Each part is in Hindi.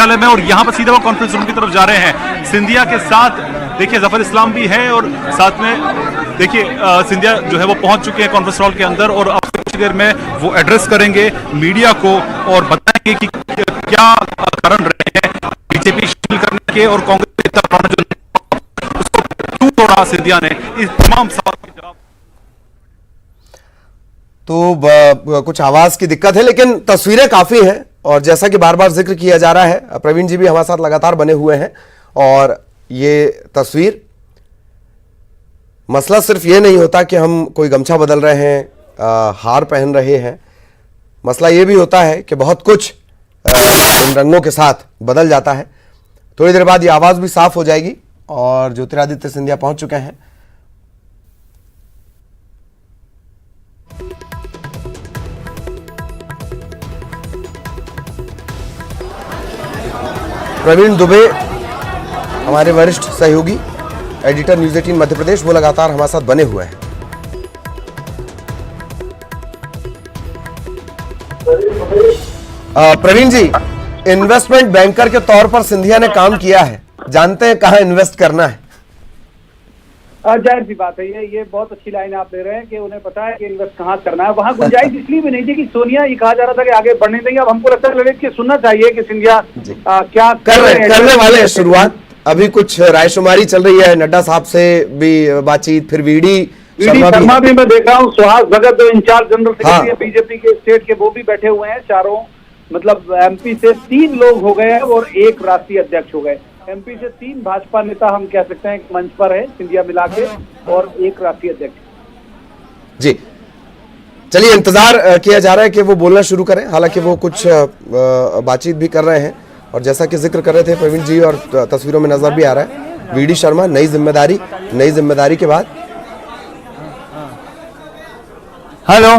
मुख्यालय में और यहाँ पर सीधे वो कॉन्फ्रेंस रूम की तरफ जा रहे हैं। सिंधिया के साथ देखिए जफर इस्लाम भी है और साथ में देखिए सिंधिया जो है वो पहुंच चुके हैं कॉन्फ्रेंस हॉल के अंदर और अब कुछ देर में वो एड्रेस करेंगे मीडिया को और बताएंगे कि क्या कारण रहे हैं बीजेपी शामिल करने के और कांग्रेस इतना पुराना जो उसको क्यों तोड़ा सिंधिया ने, इस तमाम सवाल के जवाब। तो कुछ आवाज की दिक्कत है लेकिन तस्वीरें काफी हैं और जैसा कि बार बार जिक्र किया जा रहा है, प्रवीण जी भी हमारे साथ लगातार बने हुए हैं और ये तस्वीर, मसला सिर्फ ये नहीं होता कि हम कोई गमछा बदल रहे हैं, हार पहन रहे हैं, मसला ये भी होता है कि बहुत कुछ इन रंगों के साथ बदल जाता है। थोड़ी देर बाद ये आवाज भी साफ हो जाएगी और ज्योतिरादित्य सिंधिया पहुंच चुके हैं। प्रवीण दुबे हमारे वरिष्ठ सहयोगी एडिटर न्यूज़ 18 मध्य प्रदेश, वो लगातार हमारे साथ बने हुए हैं। प्रवीण जी, इन्वेस्टमेंट बैंकर के तौर पर सिंधिया ने काम किया है, जानते हैं कहां इन्वेस्ट करना है। जाहिर सी बात है, ये बहुत अच्छी लाइन आप दे रहे हैं कि उन्हें पता है कि इन्वेस्ट कहाँ करना है। वहाँ गुंजाइश इसलिए भी नहीं थी कि सोनिया, ये कहा जा रहा था कि आगे बढ़ने देंगे। अब हमको लगता है ललित की सुनना चाहिए कि सिंधिया क्या करने वाले हैं शुरुआत। अभी कुछ रायशुमारी चल रही है, नड्डा साहब से भी बातचीत, फिर वीडी शर्मा भी मैं देख रहा हूँ, सुहास भगत जो इंचार्ज जनरल सेक्रेटरी बीजेपी के स्टेट के, वो भी बैठे हुए हैं। चारों मतलब एमपी से 3 लोग हो गए हैं और 1 राष्ट्रीय अध्यक्ष हो गए। एमपी से 3 भाजपा नेता हम कह सकते हैं मंच पर है, सिंधिया मिला के, और 1 राष्ट्रीय अध्यक्ष। जी चलिए, इंतजार किया जा रहा है कि वो बोलना शुरू करें। हालांकि वो कुछ बातचीत भी कर रहे हैं और जैसा कि जिक्र कर रहे थे प्रवीण जी और तस्वीरों में नजर भी आ रहा है, वीडी शर्मा नई जिम्मेदारी के बाद हेलो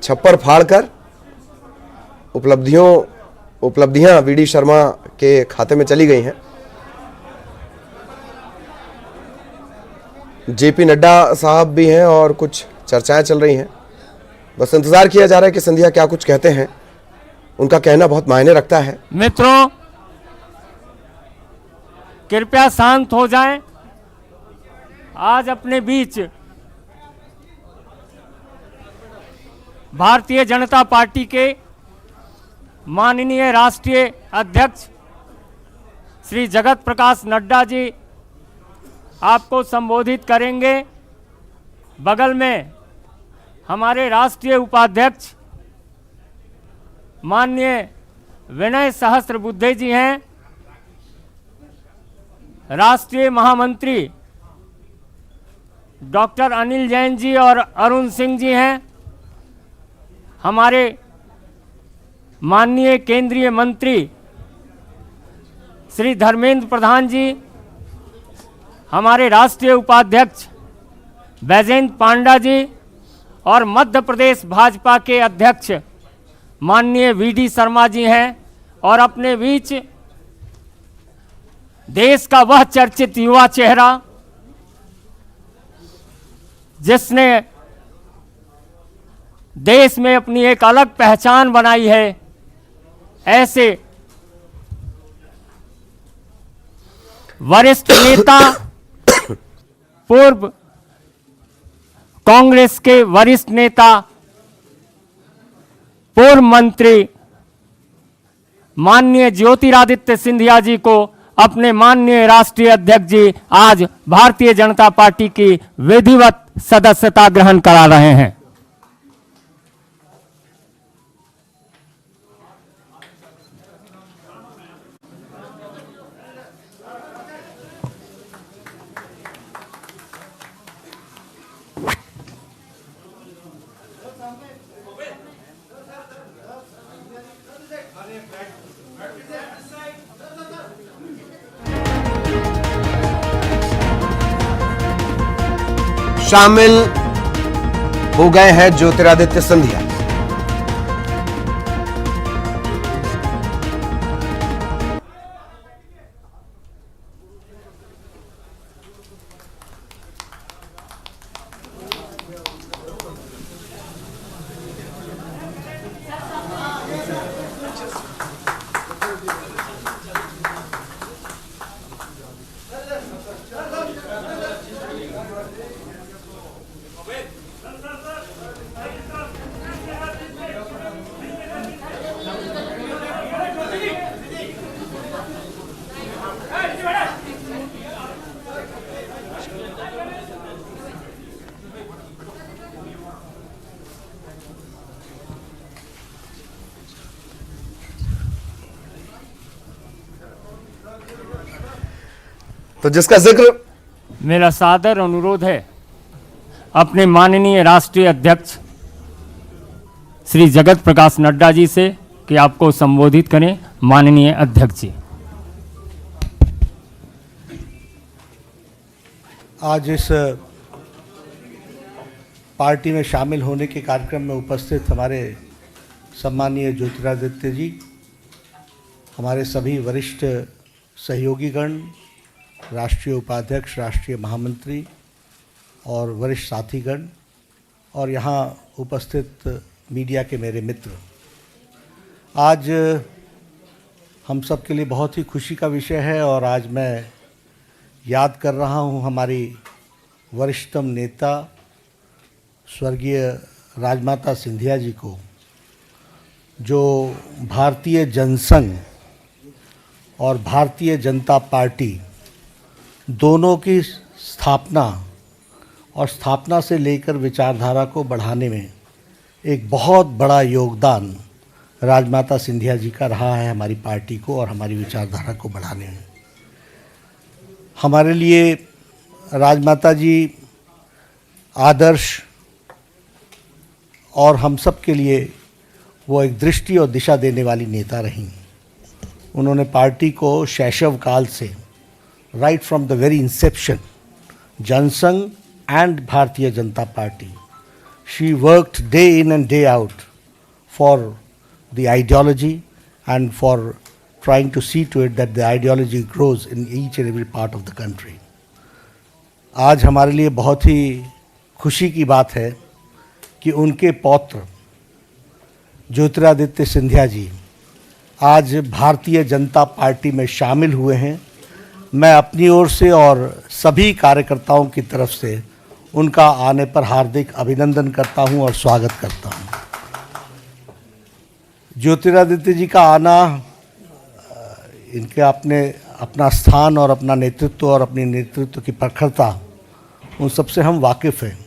छप्पर फाड़कर उपलब्धियां वीडी शर्मा के खाते में चली गई हैं। जेपी नड्डा साहब भी हैं और कुछ चर्चाएं चल रही हैं। बस इंतजार किया जा रहा है कि सिंधिया क्या कुछ कहते हैं, उनका कहना बहुत मायने रखता है। मित्रों, कृपया शांत हो जाएं। आज अपने बीच भारतीय जनता पार्टी के माननीय राष्ट्रीय अध्यक्ष श्री जगत प्रकाश नड्डा जी आपको संबोधित करेंगे। बगल में हमारे राष्ट्रीय उपाध्यक्ष माननीय विनय सहस्त्रबुद्धे जी हैं। राष्ट्रीय महामंत्री डॉक्टर अनिल जैन जी और अरुण सिंह जी हैं। हमारे माननीय केंद्रीय मंत्री श्री धर्मेंद्र प्रधान जी, हमारे राष्ट्रीय उपाध्यक्ष बैजयंत पांडा जी और मध्य प्रदेश भाजपा के अध्यक्ष माननीय वीडी शर्मा जी हैं। और अपने बीच देश का वह चर्चित युवा चेहरा जिसने देश में अपनी एक अलग पहचान बनाई है, ऐसे वरिष्ठ नेता, पूर्व कांग्रेस के वरिष्ठ नेता, पूर्व मंत्री माननीय ज्योतिरादित्य सिंधिया जी को अपने माननीय राष्ट्रीय अध्यक्ष जी आज भारतीय जनता पार्टी की विधिवत सदस्यता ग्रहण करा रहे हैं। शामिल हो गए हैं ज्योतिरादित्य सिंधिया। तो जिसका जिक्र मेरा सादर अनुरोध है अपने माननीय राष्ट्रीय अध्यक्ष श्री जगत प्रकाश नड्डा जी से कि आपको संबोधित करें। माननीय अध्यक्ष जी। आज इस पार्टी में शामिल होने के कार्यक्रम में उपस्थित हमारे सम्मानीय ज्योतिरादित्य जी, हमारे सभी वरिष्ठ सहयोगीगण, राष्ट्रीय उपाध्यक्ष, राष्ट्रीय महामंत्री और वरिष्ठ साथीगण, और यहाँ उपस्थित मीडिया के मेरे मित्र, आज हम सब के लिए बहुत ही खुशी का विषय है। और आज मैं याद कर रहा हूँ हमारी वरिष्ठतम नेता स्वर्गीय राजमाता सिंधिया जी को, जो भारतीय जनसंघ और भारतीय जनता पार्टी दोनों की स्थापना से लेकर विचारधारा को बढ़ाने में एक बहुत बड़ा योगदान राजमाता सिंधिया जी का रहा है हमारी पार्टी को और हमारी विचारधारा को बढ़ाने में। हमारे लिए राजमाता जी आदर्श और हम सब के लिए वो एक दृष्टि और दिशा देने वाली नेता रहीं। उन्होंने पार्टी को शैशव काल से, right from the very inception, Jansangh and Bharatiya Janata Party, she worked day in and day out for the ideology and for trying to see to it that the ideology grows in each and every part of the country. आज हमारे लिए बहुत ही खुशी की बात है कि उनके पौत्र ज्योतिरादित्य सिंधिया जी आज भारतीय जनता पार्टी में शामिल हुए हैं। मैं अपनी ओर से और सभी कार्यकर्ताओं की तरफ से उनका आने पर हार्दिक अभिनंदन करता हूं और स्वागत करता हूं। ज्योतिरादित्य जी का आना, इनके अपना स्थान और अपना नेतृत्व और अपनी नेतृत्व की प्रखरता, उन सबसे हम वाकिफ़ हैं।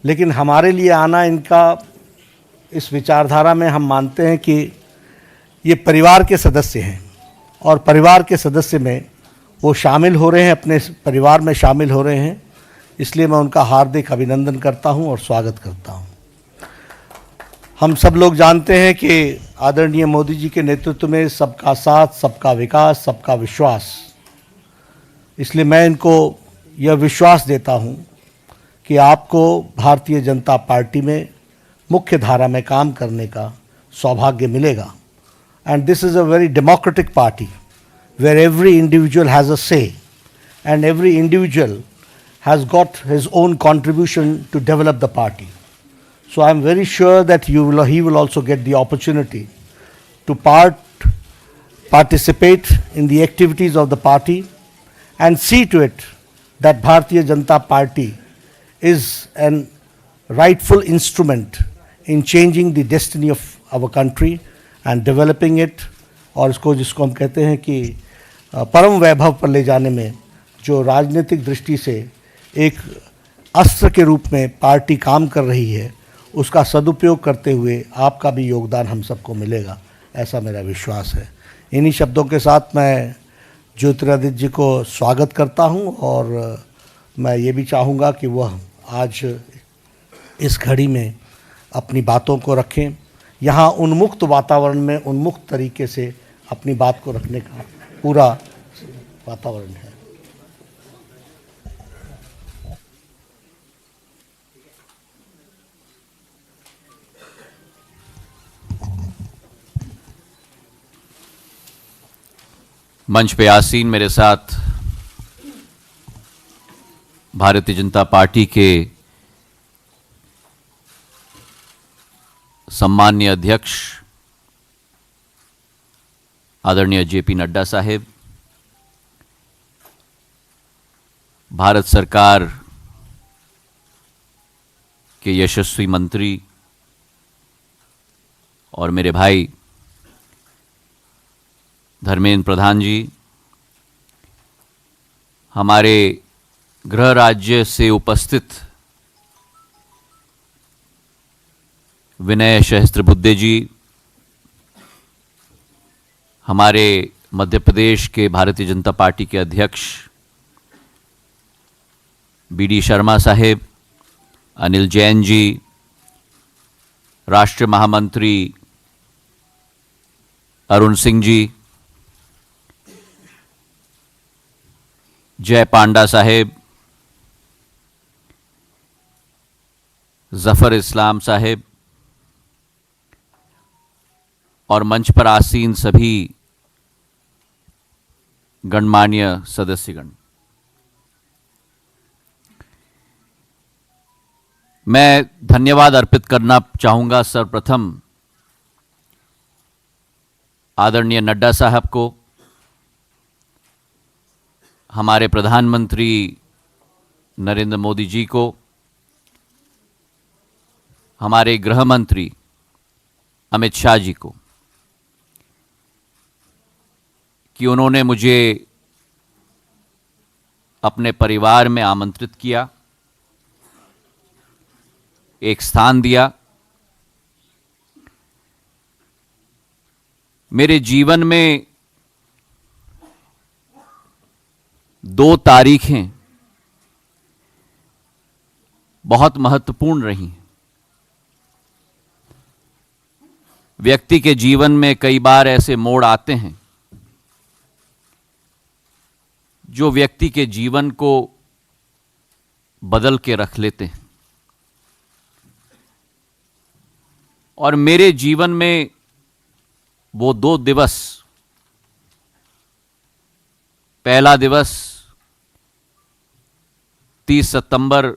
लेकिन हमारे लिए आना इनका इस विचारधारा में हम मानते हैं कि ये परिवार के सदस्य हैं और परिवार के सदस्य में वो शामिल हो रहे हैं, अपने परिवार में शामिल हो रहे हैं। इसलिए मैं उनका हार्दिक अभिनंदन करता हूं और स्वागत करता हूं। हम सब लोग जानते हैं कि आदरणीय मोदी जी के नेतृत्व में सबका साथ, सबका विकास, सबका विश्वास, इसलिए मैं इनको यह विश्वास देता हूं कि आपको भारतीय जनता पार्टी में मुख्य धारा में काम करने का सौभाग्य मिलेगा। And this is a very democratic party where every individual has a say and every individual has got his own contribution to develop the party. So I am very sure that he will also get the opportunity to participate in the activities of the party and see to it that Bharatiya Janata Party is an rightful instrument in changing the destiny of our country and developing it, और इसको जिसको हम कहते हैं कि परम वैभव पर ले जाने में जो राजनीतिक दृष्टि से एक अस्त्र के रूप में पार्टी काम कर रही है, उसका सदुपयोग करते हुए आपका भी योगदान हम सबको मिलेगा, ऐसा मेरा विश्वास है। इन्हीं शब्दों के साथ मैं ज्योतिरादित्य जी को स्वागत करता हूं और मैं ये भी चाहूँगा कि वह आज इस घड़ी में अपनी बातों को रखें। यहाँ उन्मुक्त वातावरण में उन्मुक्त तरीके से अपनी बात को रखने का पूरा वातावरण है। मंच पे आसीन मेरे साथ भारतीय जनता पार्टी के सम्माननीय अध्यक्ष आदरणीय जेपी नड्डा साहेब, भारत सरकार के यशस्वी मंत्री और मेरे भाई धर्मेंद्र प्रधान जी, हमारे गृह राज्य से उपस्थित विनय सहस्त्रबुद्धे जी, हमारे मध्य प्रदेश के भारतीय जनता पार्टी के अध्यक्ष BD शर्मा साहेब, अनिल जैन जी, राष्ट्रीय महामंत्री अरुण सिंह जी, जय पांडा साहेब, जफर इस्लाम साहेब और मंच पर आसीन सभी गणमान्य सदस्यगण, मैं धन्यवाद अर्पित करना चाहूंगा सर्वप्रथम आदरणीय नड्डा साहब को, हमारे प्रधानमंत्री नरेंद्र मोदी जी को, हमारे गृह मंत्री अमित शाह जी को, कि उन्होंने मुझे अपने परिवार में आमंत्रित किया, एक स्थान दिया। मेरे जीवन में 2 तारीखें बहुत महत्वपूर्ण रही। व्यक्ति के जीवन में कई बार ऐसे मोड़ आते हैं जो व्यक्ति के जीवन को बदल के रख लेते हैं, और मेरे जीवन में वो 2 दिवस, पहला दिवस 30 सितंबर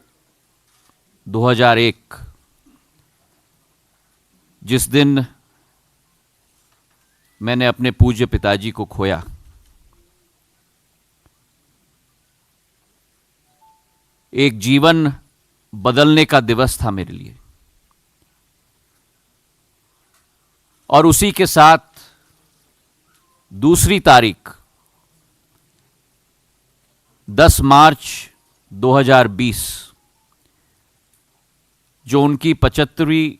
2001, जिस दिन मैंने अपने पूज्य पिताजी को खोया। एक जीवन बदलने का दिवस था मेरे लिए, और उसी के साथ दूसरी तारीख 10 मार्च 2020, जो उनकी 75वीं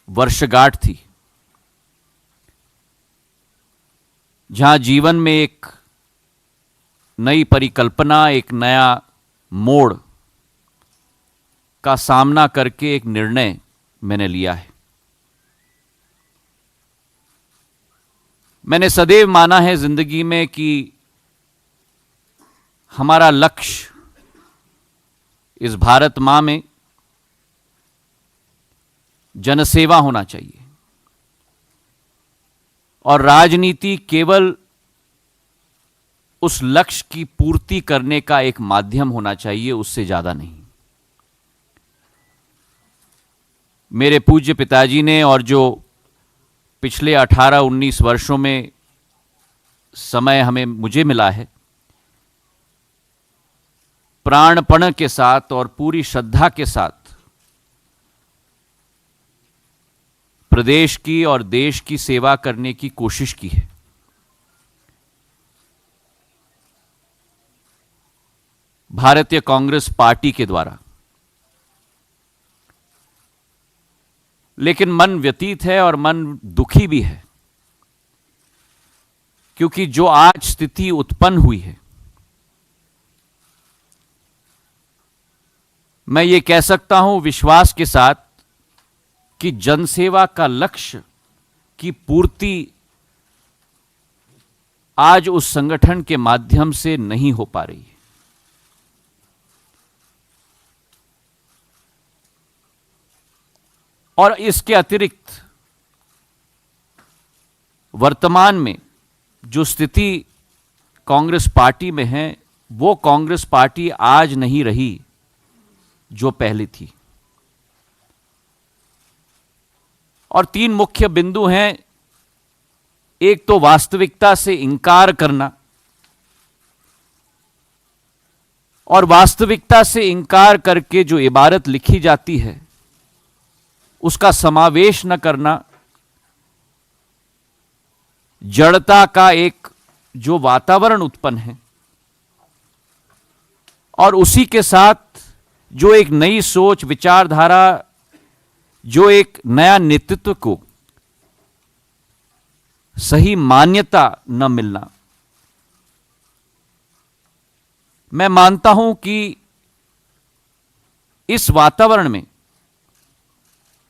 वर्षगांठ थी, जहां जीवन में एक नई परिकल्पना, एक नया मोड़ का सामना करके एक निर्णय मैंने लिया है। मैंने सदैव माना है जिंदगी में कि हमारा लक्ष्य इस भारत मां में जनसेवा होना चाहिए, और राजनीति केवल उस लक्ष्य की पूर्ति करने का एक माध्यम होना चाहिए, उससे ज्यादा नहीं। मेरे पूज्य पिताजी ने, और जो पिछले 18-19 वर्षों में समय मुझे मिला है, प्राणपण के साथ और पूरी श्रद्धा के साथ प्रदेश की और देश की सेवा करने की कोशिश की है। भारतीय कांग्रेस पार्टी के द्वारा, लेकिन मन व्यतीत है और मन दुखी भी है, क्योंकि जो आज स्थिति उत्पन्न हुई है, मैं ये कह सकता हूं विश्वास के साथ कि जनसेवा का लक्ष्य की पूर्ति आज उस संगठन के माध्यम से नहीं हो पा रही है। और इसके अतिरिक्त वर्तमान में जो स्थिति कांग्रेस पार्टी में है, वो कांग्रेस पार्टी आज नहीं रही जो पहले थी। और 3 मुख्य बिंदु हैं। एक तो वास्तविकता से इंकार करना, और वास्तविकता से इंकार करके जो इबारत लिखी जाती है उसका समावेश न करना, जड़ता का एक जो वातावरण उत्पन्न है, और उसी के साथ जो एक नई सोच, विचारधारा, जो एक नया नेतृत्व को सही मान्यता न मिलना, मैं मानता हूं कि इस वातावरण में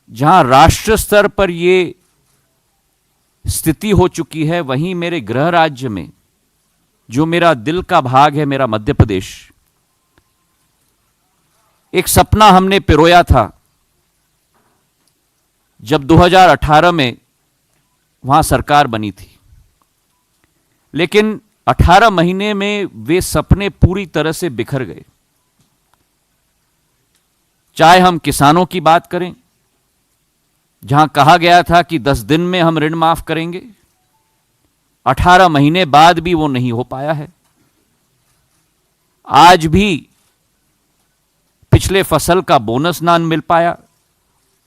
जहां राष्ट्र स्तर पर यह स्थिति हो चुकी है, वहीं मेरे गृह राज्य में जो मेरा दिल का भाग है, मेरा मध्य प्रदेश, एक सपना हमने पिरोया था जब 2018 में वहां सरकार बनी थी, लेकिन 18 महीने में वे सपने पूरी तरह से बिखर गए। चाहे हम किसानों की बात करें, जहां कहा गया था कि 10 दिन में हम ऋण माफ करेंगे, 18 महीने बाद भी वो नहीं हो पाया है। आज भी पिछले फसल का बोनस ना मिल पाया,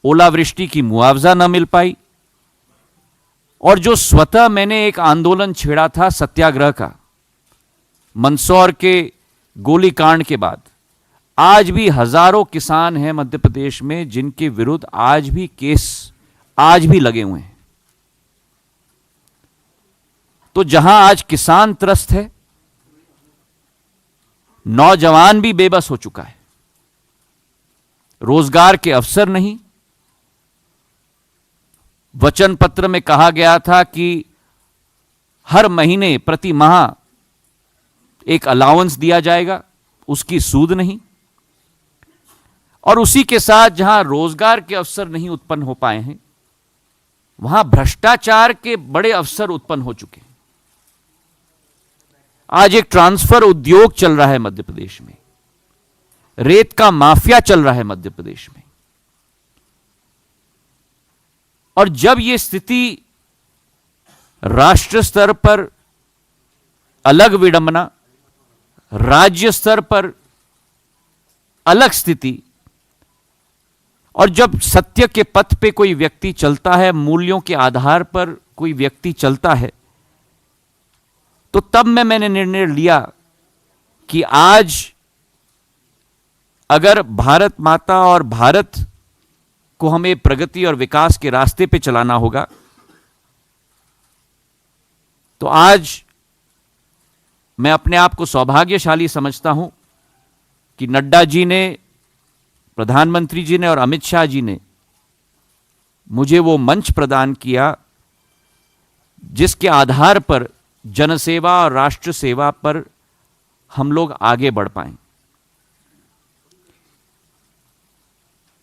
ओलावृष्टि की मुआवजा ना मिल पाई, और जो स्वतः मैंने एक आंदोलन छेड़ा था सत्याग्रह का मंदसौर के गोलीकांड के बाद, आज भी हजारों किसान हैं मध्य प्रदेश में जिनके विरुद्ध आज भी केस आज भी लगे हुए हैं। तो जहां आज किसान त्रस्त है, नौजवान भी बेबस हो चुका है, रोजगार के अवसर नहीं। वचन पत्र में कहा गया था कि हर महीने प्रति माह एक अलाउंस दिया जाएगा, उसकी सूद नहीं। और उसी के साथ जहां रोजगार के अवसर नहीं उत्पन्न हो पाए हैं, वहां भ्रष्टाचार के बड़े अवसर उत्पन्न हो चुके हैं। आज एक ट्रांसफर उद्योग चल रहा है मध्य प्रदेश में, रेत का माफिया चल रहा है मध्य प्रदेश में। और जब यह स्थिति राष्ट्र स्तर पर अलग विडंबना, राज्य स्तर पर अलग स्थिति, और जब सत्य के पथ पे कोई व्यक्ति चलता है, मूल्यों के आधार पर कोई व्यक्ति चलता है, तो तब मैंने निर्णय लिया कि आज अगर भारत माता और भारत को हमें प्रगति और विकास के रास्ते पे चलाना होगा, तो आज मैं अपने आप को सौभाग्यशाली समझता हूं कि नड्डा जी ने, प्रधानमंत्री जी ने और अमित शाह जी ने मुझे वो मंच प्रदान किया जिसके आधार पर जनसेवा और राष्ट्र सेवा पर हम लोग आगे बढ़ पाएं।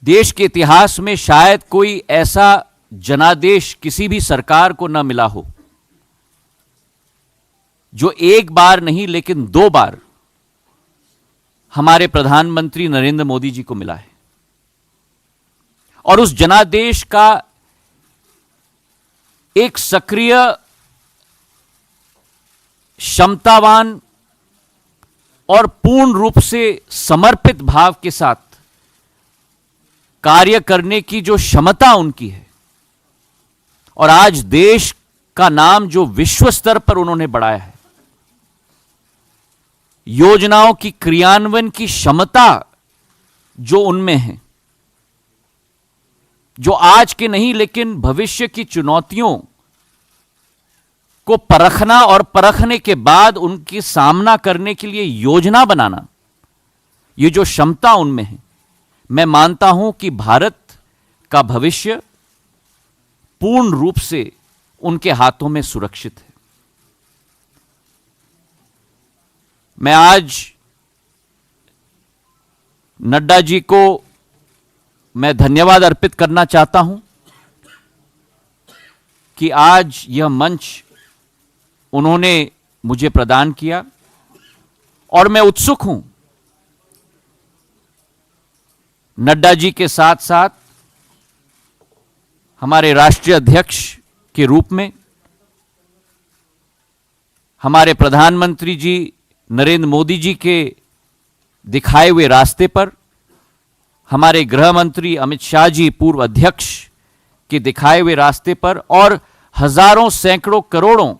देश के इतिहास में शायद कोई ऐसा जनादेश किसी भी सरकार को न मिला हो जो एक बार नहीं लेकिन 2 बार हमारे प्रधानमंत्री नरेंद्र मोदी जी को मिला है। और उस जनादेश का एक सक्रिय, क्षमतावान और पूर्ण रूप से समर्पित भाव के साथ कार्य करने की जो क्षमता उनकी है, और आज देश का नाम जो विश्व स्तर पर उन्होंने बढ़ाया है, योजनाओं की क्रियान्वयन की क्षमता जो उनमें है, जो आज के नहीं लेकिन भविष्य की चुनौतियों को परखना और परखने के बाद उनकी सामना करने के लिए योजना बनाना, ये जो क्षमता उनमें है, मैं मानता हूं कि भारत का भविष्य पूर्ण रूप से उनके हाथों में सुरक्षित है। मैं आज नड्डा जी को मैं धन्यवाद अर्पित करना चाहता हूं कि आज यह मंच उन्होंने मुझे प्रदान किया, और मैं उत्सुक हूं नड्डा जी के साथ साथ हमारे राष्ट्रीय अध्यक्ष के रूप में हमारे प्रधानमंत्री जी नरेंद्र मोदी जी के दिखाए हुए रास्ते पर, हमारे गृह मंत्री अमित शाह जी पूर्व अध्यक्ष के दिखाए हुए रास्ते पर, और हजारों सैकड़ों करोड़ों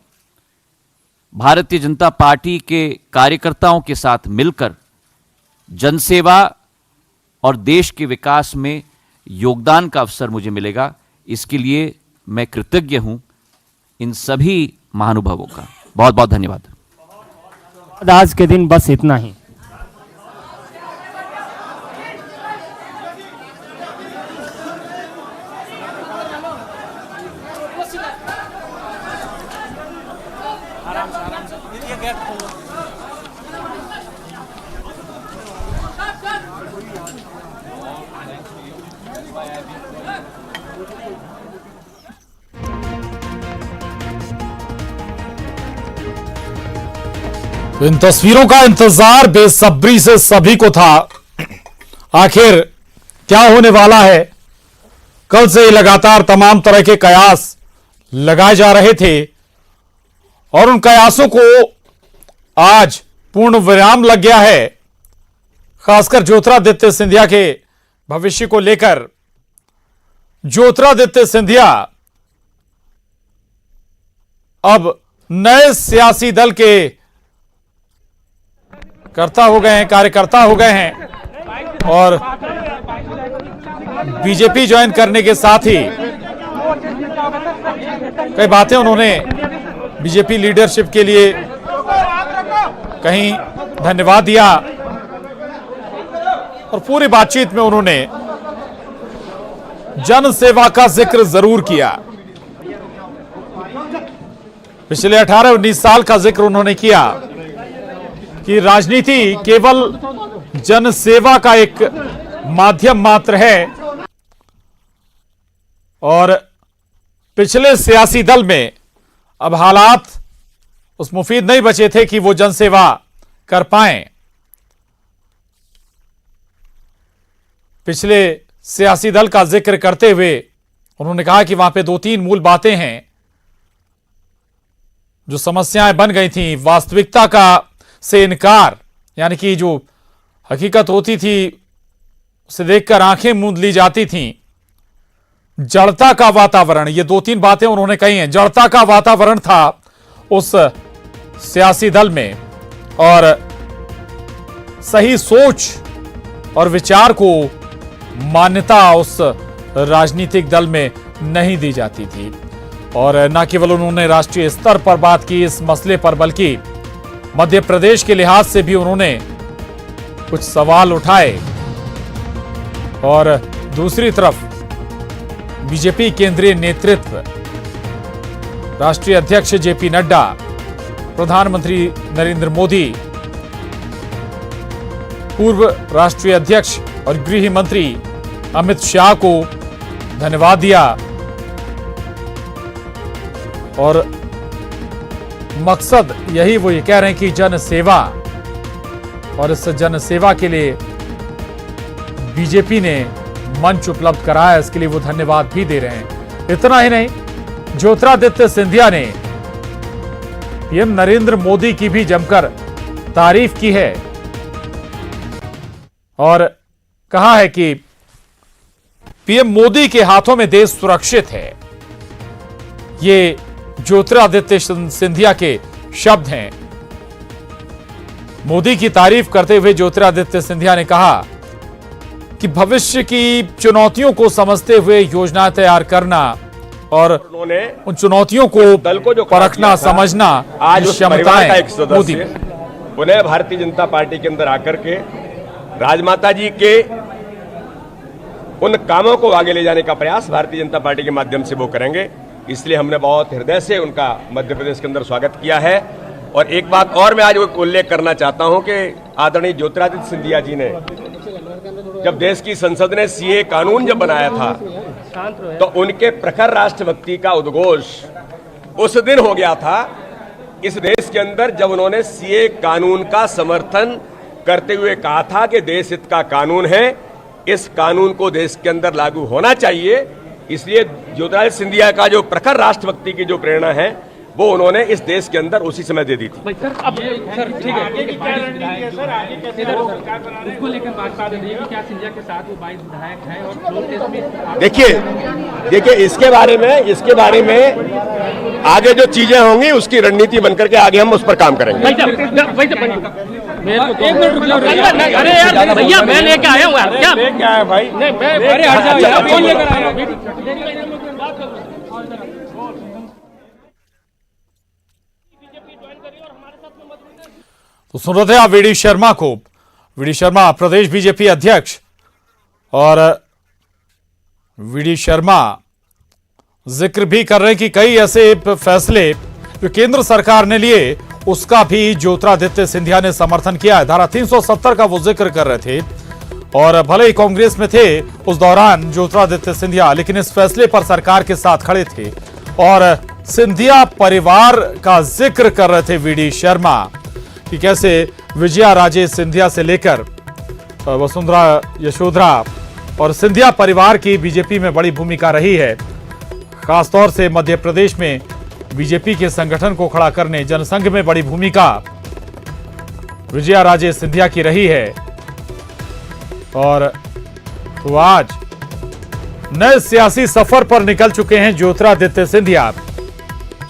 भारतीय जनता पार्टी के कार्यकर्ताओं के साथ मिलकर जनसेवा और देश के विकास में योगदान का अवसर मुझे मिलेगा। इसके लिए मैं कृतज्ञ हूं इन सभी महानुभावों का। बहुत बहुत धन्यवाद। आज के दिन बस इतना ही। इन तस्वीरों का इंतजार बेसब्री से सभी को था। आखिर क्या होने वाला है? कल से लगातार तमाम तरह के कयास लगाए जा रहे थे और उन कयासों को आज पूर्ण विराम लग गया है। खासकर ज्योतिरादित्य सिंधिया के भविष्य को लेकर ज्योतिरादित्य सिंधिया अब नए सियासी दल के कर्ता हो गए हैं, कार्यकर्ता हो गए हैं और बीजेपी ज्वाइन करने के साथ ही कई बातें उन्होंने बीजेपी लीडरशिप के लिए कहीं धन्यवाद दिया और पूरी बातचीत में उन्होंने जन सेवा का जिक्र जरूर किया। पिछले 18-19 साल का जिक्र उन्होंने किया कि राजनीति केवल जन सेवा का एक माध्यम मात्र है और पिछले सियासी दल में अब हालात उस मुफीद नहीं बचे थे कि वो जनसेवा कर पाएं। पिछले सियासी दल का जिक्र करते हुए उन्होंने कहा कि वहां पे 2-3 मूल बातें हैं जो समस्याएं बन गई थी। वास्तविकता का से इनकार, यानी कि जो हकीकत होती थी उसे देखकर आंखें मूंद ली जाती थीं। जड़ता का वातावरण, ये 2-3 बातें उन्होंने कही हैं। जड़ता का वातावरण था उस सियासी दल में और सही सोच और विचार को मान्यता उस राजनीतिक दल में नहीं दी जाती थी। और न केवल उन्होंने राष्ट्रीय स्तर पर बात की इस मसले पर, बल्कि मध्य प्रदेश के लिहाज से भी उन्होंने कुछ सवाल उठाए। और दूसरी तरफ बीजेपी केंद्रीय नेतृत्व, राष्ट्रीय अध्यक्ष जेपी नड्डा, प्रधानमंत्री नरेंद्र मोदी, पूर्व राष्ट्रीय अध्यक्ष और गृह मंत्री अमित शाह को धन्यवाद दिया और मकसद यही वो ये कह रहे हैं कि जन सेवा, और इस जन सेवा के लिए बीजेपी ने मंच उपलब्ध कराया, इसके लिए वो धन्यवाद भी दे रहे हैं। इतना ही नहीं, ज्योतिरादित्य सिंधिया ने पीएम नरेंद्र मोदी की भी जमकर तारीफ की है और कहा है कि पीएम मोदी के हाथों में देश सुरक्षित है। ये ज्योतिरादित्य सिंधिया के शब्द हैं। मोदी की तारीफ करते हुए ज्योतिरादित्य सिंधिया ने कहा कि भविष्य की चुनौतियों को समझते हुए योजना तैयार करना और उन चुनौतियों को परखना, समझना आज उस परिवार का एक मोदी सदस्य उन्हें भारतीय जनता पार्टी के अंदर आकर के राजमाता जी के उन कामों को आगे ले जाने का प्रयास भारतीय जनता पार्टी के माध्यम से वो करेंगे। इसलिए हमने बहुत हृदय से उनका मध्य प्रदेश के अंदर स्वागत किया है। और एक बात और मैं आज उल्लेख करना चाहता हूं कि आदरणीय ज्योतिरादित्य सिंधिया जी ने जब देश की संसद ने सीए कानून जब बनाया था तो उनके प्रखर राष्ट्रभक्ति का उद्घोष उस दिन हो गया था इस देश के अंदर, जब उन्होंने सीए कानून का समर्थन करते हुए कहा था कि देश हित का कानून है, इस कानून को देश के अंदर लागू होना चाहिए। इसलिए ज्योतिरादित्य सिंधिया का जो प्रखर राष्ट्रभक्ति की जो प्रेरणा है वो उन्होंने इस देश के अंदर उसी समय दे दी थी। अब सर ठीक है उसको लेकर बात क्या सिंधिया के साथ वो 22 विधायक हैं और देखिए इसके बारे में आगे जो चीजें होंगी उसकी रणनीति बनकर के आगे हम उस पर काम करेंगे। अरे यार भैया मैं लेके आया हूँ यार, क्या लेके आया भाई? अरे हट जाओ, कौन लेकर आया? तो सुन रहे थे आप वीडी शर्मा को। वीडी शर्मा प्रदेश बीजेपी अध्यक्ष, और वीडी शर्मा जिक्र भी कर रहे हैं कि कई ऐसे फैसले जो केंद्र सरकार ने लिए उसका भी ज्योतिरादित्य सिंधिया ने समर्थन किया है। धारा 370 का वो जिक्र कर रहे थे और भले ही कांग्रेस में थे उस दौरान ज्योतिरादित्य सिंधिया, लेकिन इस फैसले पर सरकार के साथ खड़े थे और सिंधिया परिवार का जिक्र कर रहे थे वीडी शर्मा कि कैसे विजया राजे सिंधिया से लेकर वसुंधरा यशोधरा और सिंधिया परिवार की बीजेपी में बड़ी भूमिका रही है। खासतौर से मध्य प्रदेश में बीजेपी के संगठन को खड़ा करने, जनसंघ में बड़ी भूमिका विजया राजे सिंधिया की रही है। और तो आज नए सियासी सफर पर निकल चुके हैं ज्योतिरादित्य सिंधिया।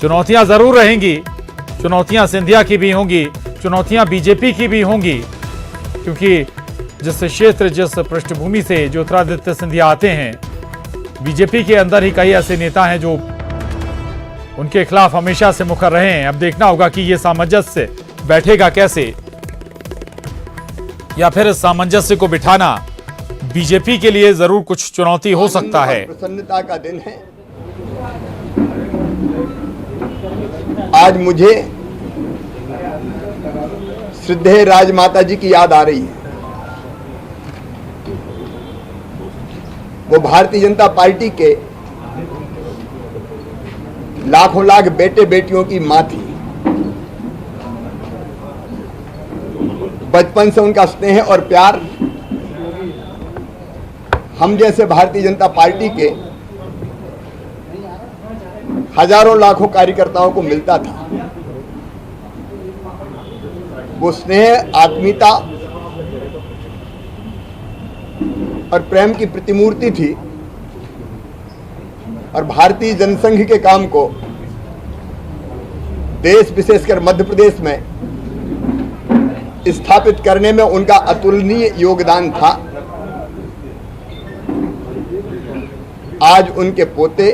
चुनौतियां जरूर रहेंगी, चुनौतियां सिंधिया की भी होंगी, चुनौतियां बीजेपी की भी होंगी, क्योंकि जिस क्षेत्र, जिस पृष्ठभूमि से ज्योतिरादित्य सिंधिया आते हैं, बीजेपी के अंदर ही कई ऐसे नेता हैं जो उनके खिलाफ हमेशा से मुखर रहे हैं। अब देखना होगा कि यह सामंजस्य बैठेगा कैसे, या फिर इस सामंजस्य को बिठाना बीजेपी के लिए जरूर कुछ चुनौती हो सकता है। प्रसन्नता का दिन है। आज मुझे श्रद्धेय राजमाता जी की याद आ रही है। वो भारतीय जनता पार्टी के लाखों लाख बेटे बेटियों की मां थी। बचपन से उनका स्नेह और प्यार हम जैसे भारतीय जनता पार्टी के हजारों लाखों कार्यकर्ताओं को मिलता था। वो स्नेह, आत्मीयता और प्रेम की प्रतिमूर्ति थी और भारतीय जनसंघ के काम को देश, विशेषकर मध्य प्रदेश में स्थापित करने में उनका अतुलनीय योगदान था। आज उनके पोते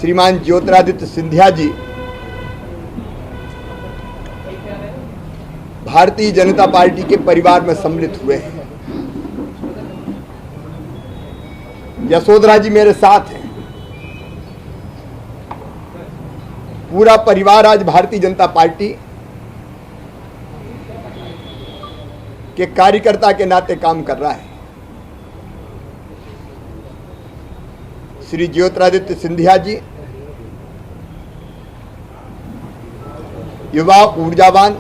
श्रीमान ज्योतिरादित्य सिंधिया जी भारतीय जनता पार्टी के परिवार में सम्मिलित हुए हैं। यशोधरा जी मेरे साथ हैं। पूरा परिवार आज भारतीय जनता पार्टी के कार्यकर्ता के नाते काम कर रहा है। श्री ज्योतिरादित्य सिंधिया जी युवा, ऊर्जावान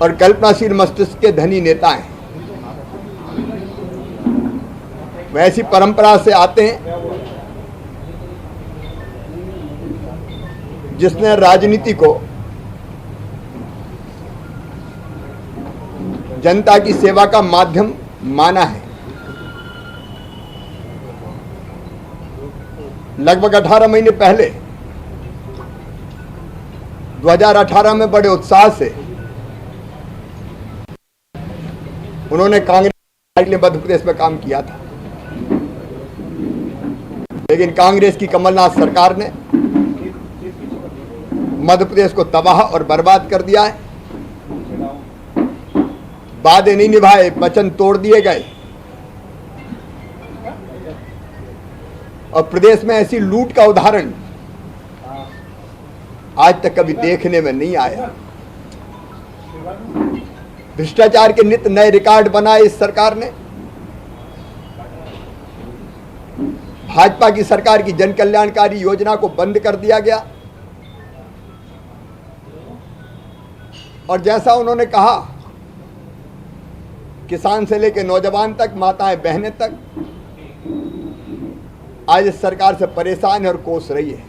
और कल्पनाशील मस्तिष्क के धनी नेता हैं। वैसी परंपरा से आते हैं जिसने राजनीति को जनता की सेवा का माध्यम माना है। लगभग 18 महीने पहले 2018 में बड़े उत्साह से उन्होंने कांग्रेस पार्टी ने मध्य प्रदेश में काम किया था, लेकिन कांग्रेस की कमलनाथ सरकार ने मध्य प्रदेश को तबाह और बर्बाद कर दिया है। वादे नहीं निभाए, वचन तोड़ दिए गए और प्रदेश में ऐसी लूट का उदाहरण आज तक कभी देखने में नहीं आया। भ्रष्टाचार के नित्य नए रिकॉर्ड बनाए इस सरकार ने। भाजपा की सरकार की जन कल्याणकारी योजना को बंद कर दिया गया और जैसा उन्होंने कहा, किसान से लेकर नौजवान तक, माताएं बहनें तक आज इस सरकार से परेशान है और कोस रही है।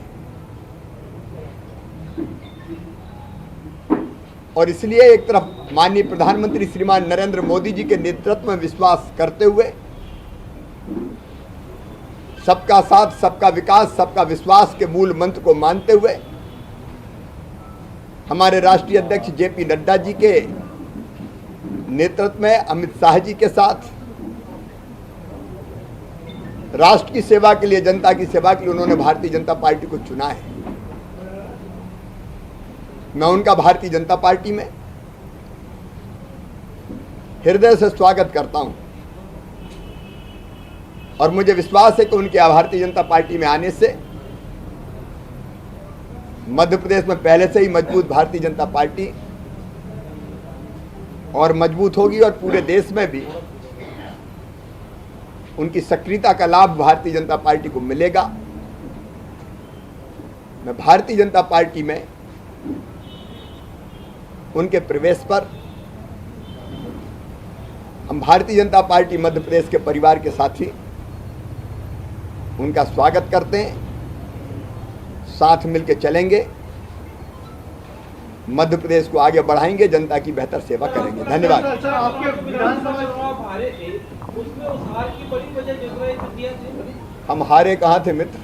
और इसलिए एक तरफ माननीय प्रधानमंत्री श्रीमान नरेंद्र मोदी जी के नेतृत्व में विश्वास करते हुए, सबका साथ, सबका विकास, सबका विश्वास के मूल मंत्र को मानते हुए, हमारे राष्ट्रीय अध्यक्ष जेपी नड्डा जी के नेतृत्व में अमित शाह जी के साथ राष्ट्र की सेवा के लिए, जनता की सेवा के लिए उन्होंने भारतीय जनता पार्टी को चुना है। मैं उनका भारतीय जनता पार्टी में हृदय से स्वागत करता हूं और मुझे विश्वास है कि उनके भारतीय जनता पार्टी में आने से मध्य प्रदेश में पहले से ही मजबूत भारतीय जनता पार्टी और मजबूत होगी और पूरे देश में भी उनकी सक्रियता का लाभ भारतीय जनता पार्टी को मिलेगा। मैं भारतीय जनता पार्टी में उनके प्रवेश पर हम भारतीय जनता पार्टी मध्य प्रदेश के परिवार के साथी उनका स्वागत करते हैं, साथ मिलकर चलेंगे, मध्य प्रदेश को आगे बढ़ाएंगे, जनता की बेहतर सेवा करेंगे। धन्यवाद। हम हारे कहाँ थे मित्र?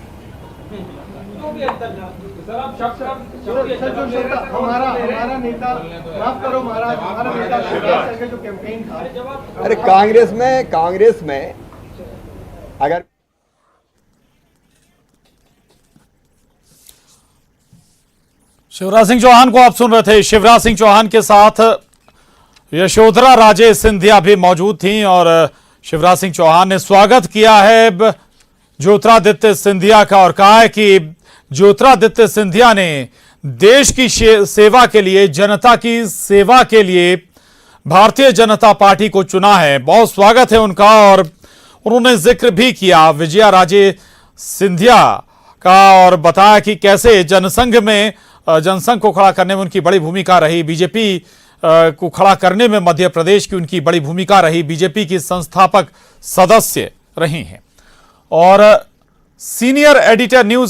अरे कांग्रेस में अगर शिवराज सिंह चौहान को आप सुन रहे थे। शिवराज सिंह चौहान के साथ यशोधरा राजे सिंधिया भी मौजूद थीं और शिवराज सिंह चौहान ने स्वागत किया है ज्योतिरादित्य सिंधिया का और कहा है कि ज्योतिरादित्य सिंधिया ने देश की सेवा के लिए, जनता की सेवा के लिए भारतीय जनता पार्टी को चुना है। बहुत स्वागत है उनका और उन्होंने जिक्र भी किया विजया राजे सिंधिया का और बताया कि कैसे जनसंघ को खड़ा करने में उनकी बड़ी भूमिका रही, बीजेपी को खड़ा करने में मध्य प्रदेश की उनकी बड़ी भूमिका रही, बीजेपी की संस्थापक सदस्य रही हैं। और सीनियर एडिटर न्यूज